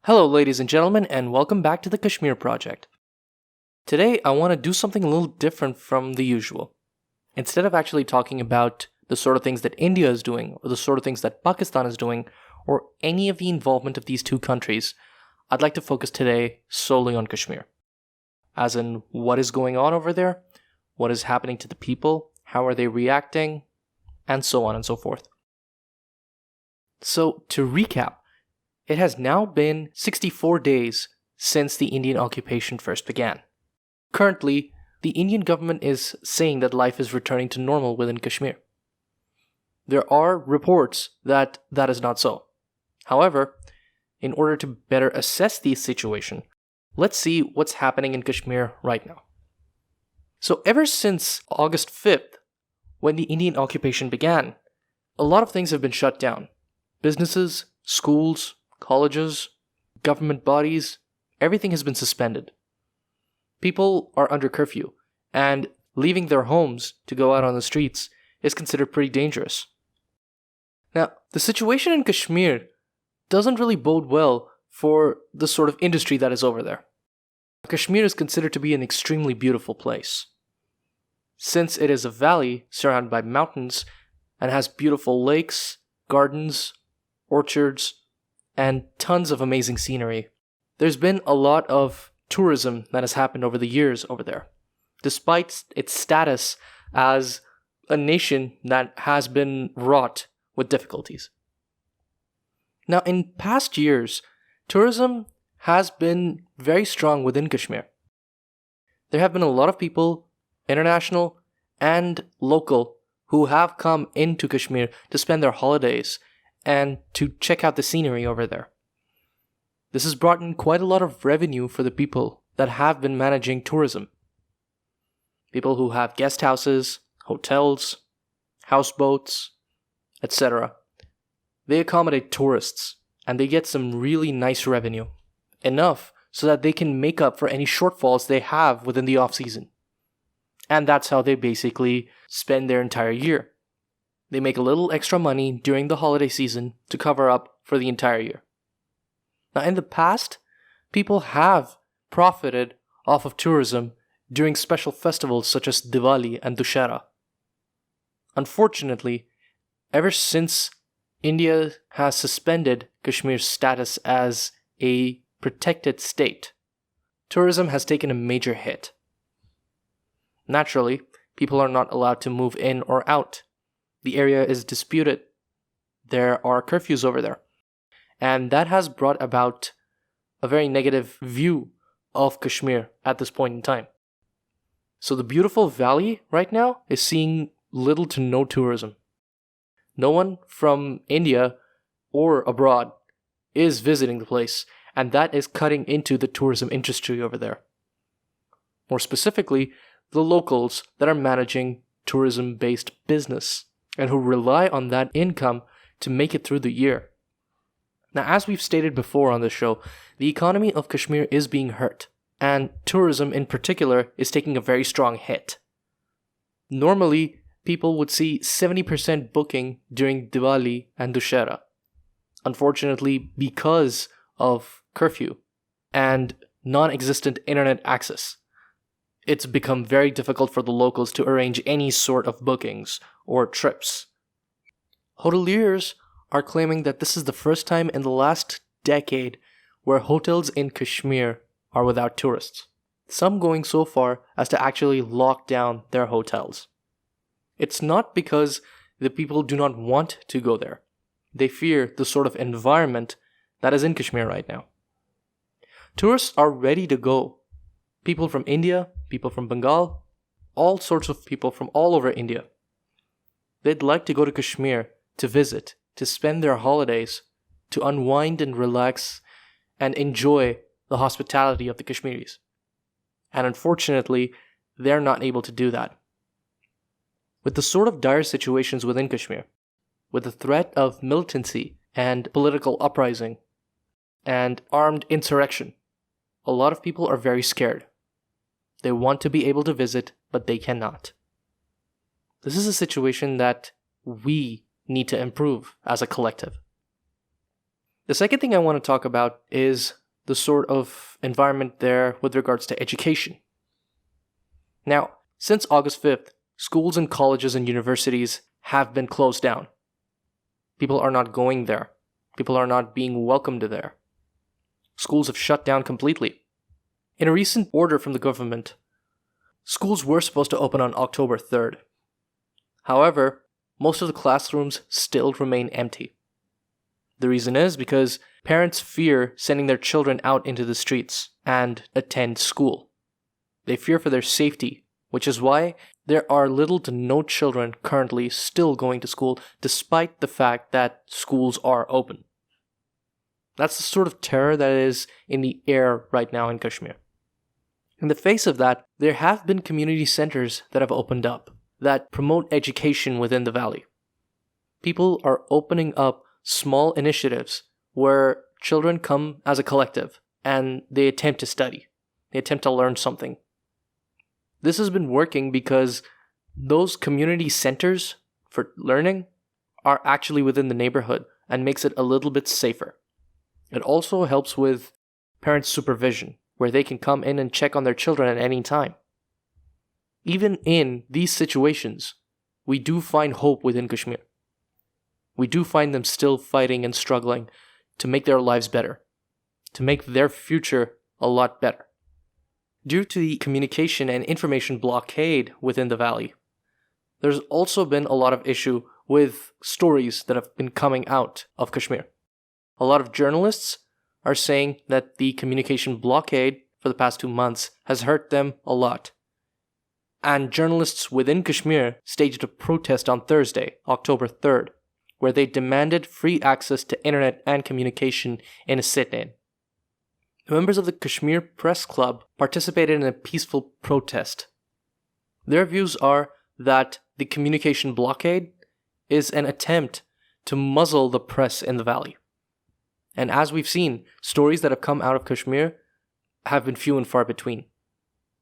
Hello, ladies and gentlemen, and welcome back to the Kashmir Project. Today, I want to do something a little different from the usual. Instead of actually talking about the sort of things that India is doing, or the sort of things that Pakistan is doing, or any of the involvement of these two countries, I'd like to focus today solely on Kashmir. As in, what is going on over there, what is happening to the people, how are they reacting, and so on and so forth. So, to recap, it has now been 64 days since the Indian occupation first began. Currently, the Indian government is saying that life is returning to normal within Kashmir. There are reports that that is not so. However, in order to better assess the situation, let's see what's happening in Kashmir right now. So ever since August 5th, when the Indian occupation began, a lot of things have been shut down. Businesses, schools, colleges, government bodies, everything has been suspended. People are under curfew, and leaving their homes to go out on the streets is considered pretty dangerous. Now, the situation in Kashmir doesn't really bode well for the sort of industry that is over there. Kashmir is considered to be an extremely beautiful place. Since it is a valley surrounded by mountains and has beautiful lakes, gardens, orchards, and tons of amazing scenery, there's been a lot of tourism that has happened over the years over there, despite its status as a nation that has been wrought with difficulties. Now, in past years, tourism has been very strong within Kashmir. There have been a lot of people, international and local, who have come into Kashmir to spend their holidays and to check out the scenery over there. This has brought in quite a lot of revenue for the people that have been managing tourism. People who have guest houses, hotels, houseboats, etc. They accommodate tourists and they get some really nice revenue. Enough so that they can make up for any shortfalls they have within the off-season. And that's how they basically spend their entire year. They make a little extra money during the holiday season to cover up for the entire year. Now, in the past, people have profited off of tourism during special festivals such as Diwali and Dussehra. Unfortunately, ever since India has suspended Kashmir's status as a protected state, tourism has taken a major hit. Naturally, people are not allowed to move in or out. The area is disputed. There are curfews over there. And that has brought about a very negative view of Kashmir at this point in time. So the beautiful valley right now is seeing little to no tourism. No one from India or abroad is visiting the place, and that is cutting into the tourism industry over there. More specifically, the locals that are managing tourism-based business and who rely on that income to make it through the year. Now, as we've stated before on this show, the economy of Kashmir is being hurt, and tourism in particular is taking a very strong hit. Normally, people would see 70% booking during Diwali and Dussehra. Unfortunately, because of curfew and non-existent internet access, it's become very difficult for the locals to arrange any sort of bookings or trips. Hoteliers are claiming that this is the first time in the last decade where hotels in Kashmir are without tourists, some going so far as to actually lock down their hotels. It's not because the people do not want to go there. They fear the sort of environment that is in Kashmir right now. Tourists are ready to go. People from India, people from Bengal, all sorts of people from all over India. They'd like to go to Kashmir to visit, to spend their holidays, to unwind and relax and enjoy the hospitality of the Kashmiris. And unfortunately, they're not able to do that. With the sort of dire situations within Kashmir, with the threat of militancy and political uprising and armed insurrection, a lot of people are very scared. They want to be able to visit, but they cannot. This is a situation that we need to improve as a collective. The second thing I want to talk about is the sort of environment there with regards to education. Now, since August 5th, schools and colleges and universities have been closed down. People are not going there. People are not being welcomed there. Schools have shut down completely. In a recent order from the government, schools were supposed to open on October 3rd. However, most of the classrooms still remain empty. The reason is because parents fear sending their children out into the streets and attend school. They fear for their safety, which is why there are little to no children currently still going to school despite the fact that schools are open. That's the sort of terror that is in the air right now in Kashmir. In the face of that, there have been community centers that have opened up that promote education within the valley. People are opening up small initiatives where children come as a collective and they attempt to study. They attempt to learn something. This has been working because those community centers for learning are actually within the neighborhood and makes it a little bit safer. It also helps with parent supervision, where they can come in and check on their children at any time. Even in these situations, we do find hope within Kashmir. We do find them still fighting and struggling to make their lives better, to make their future a lot better. Due to the communication and information blockade within the valley, there's also been a lot of issue with stories that have been coming out of Kashmir. A lot of journalists are saying that the communication blockade for the past 2 months has hurt them a lot. And journalists within Kashmir staged a protest on Thursday, October 3rd, where they demanded free access to internet and communication in a sit-in. Members of the Kashmir Press Club participated in a peaceful protest. Their views are that the communication blockade is an attempt to muzzle the press in the valley. And as we've seen, stories that have come out of Kashmir have been few and far between.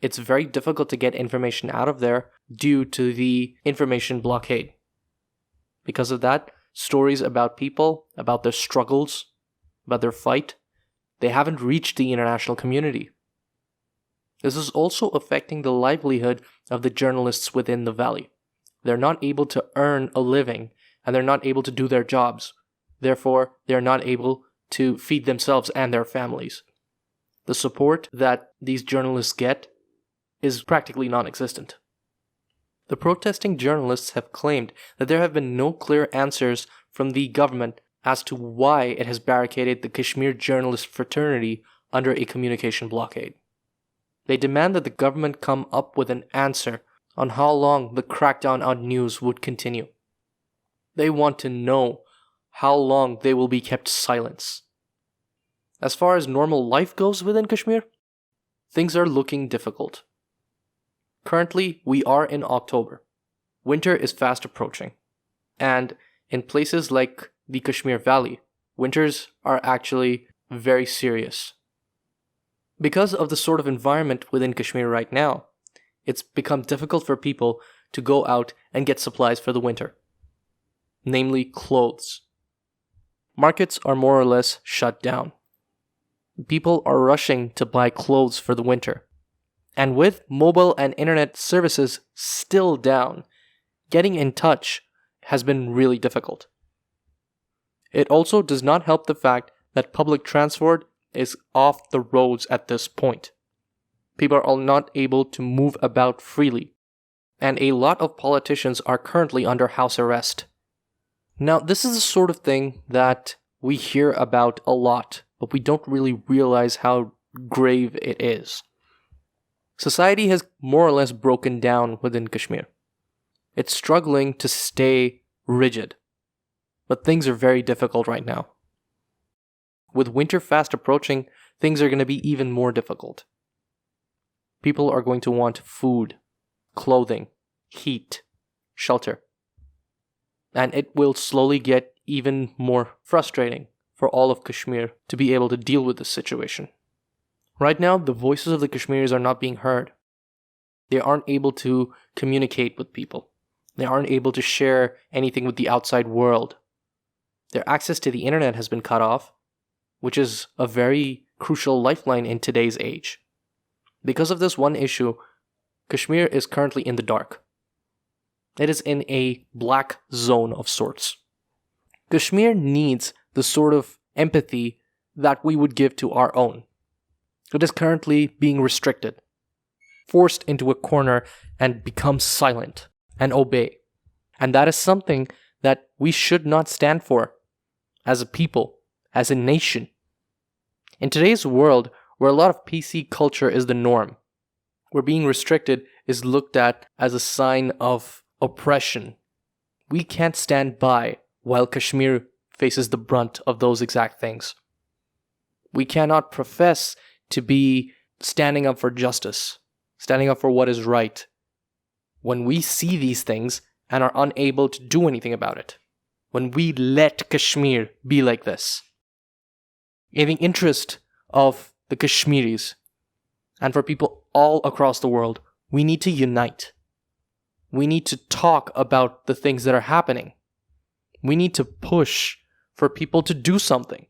It's very difficult to get information out of there due to the information blockade. Because of that, stories about people, about their struggles, about their fight, they haven't reached the international community. This is also affecting the livelihood of the journalists within the valley. They're not able to earn a living, and they're not able to do their jobs. Therefore, they're not able to feed themselves and their families. The support that these journalists get is practically non-existent. The protesting journalists have claimed that there have been no clear answers from the government as to why it has barricaded the Kashmir journalist fraternity under a communication blockade. They demand that the government come up with an answer on how long the crackdown on news would continue. They want to know how long they will be kept silent. As far as normal life goes within Kashmir, things are looking difficult. Currently, we are in October. Winter is fast approaching. And in places like the Kashmir Valley, winters are actually very serious. Because of the sort of environment within Kashmir right now, it's become difficult for people to go out and get supplies for the winter. Namely, clothes. Markets are more or less shut down. People are rushing to buy clothes for the winter. And with mobile and internet services still down, getting in touch has been really difficult. It also does not help the fact that public transport is off the roads at this point. People are not able to move about freely, and a lot of politicians are currently under house arrest. Now, this is the sort of thing that we hear about a lot, but we don't really realize how grave it is. Society has more or less broken down within Kashmir. It's struggling to stay rigid, but things are very difficult right now. With winter fast approaching, things are going to be even more difficult. People are going to want food, clothing, heat, shelter. And it will slowly get even more frustrating for all of Kashmir to be able to deal with this situation. Right now, the voices of the Kashmiris are not being heard. They aren't able to communicate with people. They aren't able to share anything with the outside world. Their access to the internet has been cut off, which is a very crucial lifeline in today's age. Because of this one issue, Kashmir is currently in the dark. It is in a black zone of sorts. Kashmir needs the sort of empathy that we would give to our own. It is currently being restricted, forced into a corner and become silent and obey. And that is something that we should not stand for as a people, as a nation. In today's world, where a lot of PC culture is the norm, where being restricted is looked at as a sign of oppression, we can't stand by while Kashmir faces the brunt of those exact things. We cannot profess to be standing up for justice, standing up for what is right, when we see these things and are unable to do anything about it. When we let Kashmir be like this. In the interest of the Kashmiris, and for people all across the world, we need to unite. We need to talk about the things that are happening. We need to push for people to do something.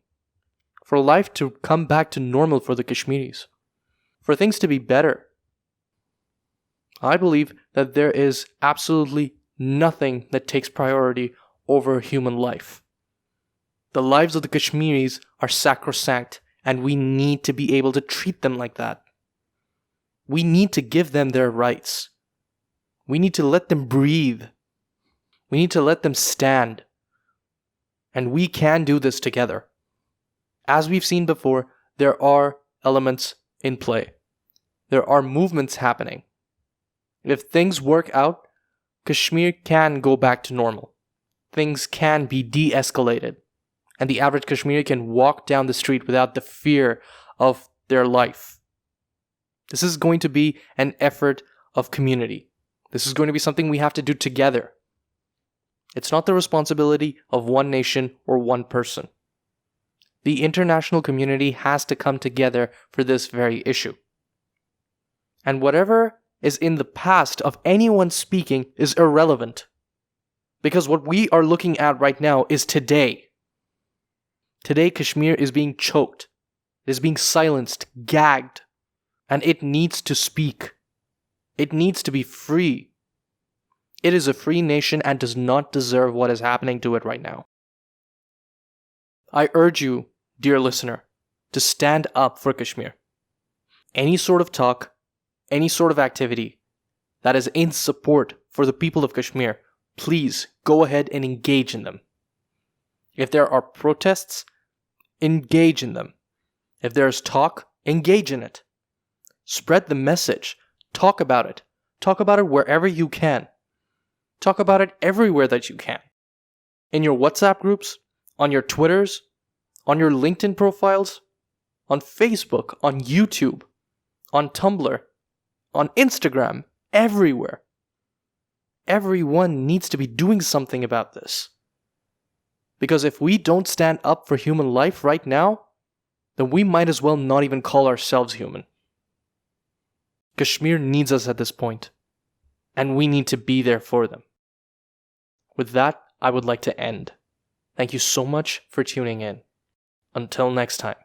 For life to come back to normal for the Kashmiris. For things to be better. I believe that there is absolutely nothing that takes priority over human life. The lives of the Kashmiris are sacrosanct, and we need to be able to treat them like that. We need to give them their rights. We need to let them breathe. We need to let them stand. And we can do this together. As we've seen before, there are elements in play. There are movements happening. If things work out, Kashmir can go back to normal. Things can be de-escalated. And the average Kashmiri can walk down the street without the fear of their life. This is going to be an effort of community. This is going to be something we have to do together. It's not the responsibility of one nation or one person. The international community has to come together for this very issue. And whatever is in the past of anyone speaking is irrelevant. Because what we are looking at right now is today. Today, Kashmir is being choked. It is being silenced, gagged. And it needs to speak. It needs to be free. It is a free nation and does not deserve what is happening to it right now. I urge you, dear listener, to stand up for Kashmir. Any sort of talk, any sort of activity that is in support for the people of Kashmir, please go ahead and engage in them. If there are protests, engage in them. If there is talk, engage in it. Spread the message. Talk about it. Talk about it wherever you can. Talk about it everywhere that you can. In your WhatsApp groups, on your Twitters, on your LinkedIn profiles, on Facebook, on YouTube, on Tumblr, on Instagram, everywhere. Everyone needs to be doing something about this. Because if we don't stand up for human life right now, then we might as well not even call ourselves human. Kashmir needs us at this point, and we need to be there for them. With that, I would like to end. Thank you so much for tuning in. Until next time.